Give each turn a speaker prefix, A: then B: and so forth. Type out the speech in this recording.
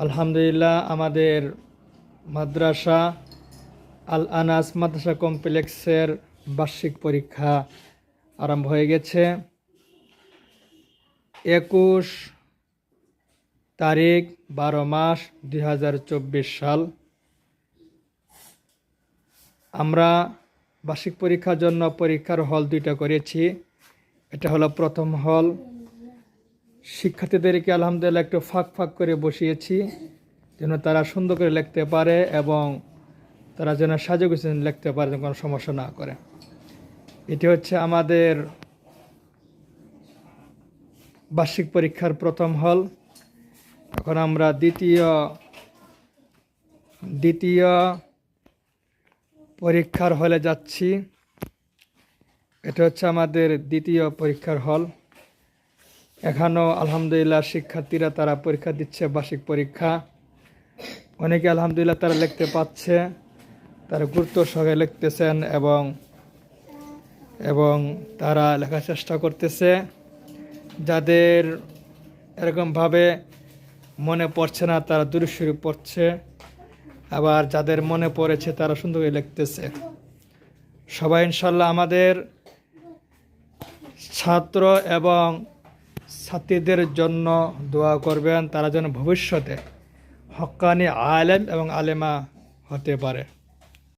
A: আলহামদুলিল্লাহ আমাদের মাদ্রাসা আল আনাস মাদ্রাসা কমপ্লেক্সের বার্ষিক পরীক্ষা আরম্ভ হয়ে গেছে। 21 তারিখ 12 মাস 2024 সাল। আমরা বার্ষিক পরীক্ষার জন্য পরীক্ষার হল 2টা করেছি। এটা হলো প্রথম হল। শিক্ষার্থীদেরকে আলহামদুলিল্লাহ একটু ফাঁক ফাঁক করে বসিয়েছি যেন তারা সুন্দর করে লিখতে পারে এবং তারা যেন সাজুগুজে লিখতে পারে, যেন কোনো সমস্যা না করে। এটি হচ্ছে আমাদের বার্ষিক পরীক্ষার প্রথম হল। এখন আমরা দ্বিতীয় পরীক্ষার হলে যাচ্ছি। এটা হচ্ছে আমাদের দ্বিতীয় পরীক্ষার হল। এখানেও আলহামদুলিল্লাহ শিক্ষার্থীরা তারা পরীক্ষা দিচ্ছে বার্ষিক পরীক্ষা। অনেকে আলহামদুলিল্লাহ তারা লিখতে পাচ্ছে, তারা গুরুত্ব সহকারে লিখতেছেন এবং তারা লেখার চেষ্টা করতেছে। যাদের এরকমভাবে মনে পড়ছে না তারা দুরূদ শরীফ পড়ছে, আবার যাদের মনে পড়েছে তারা সুন্দর করে লিখতেছে। সবাই ইনশাল্লাহ আমাদের ছাত্র এবং ছাত্রীদের জন্য দোয়া করবেন, তারা যেন ভবিষ্যতে হক্কানি আলেম এবং আলেমা হতে পারে।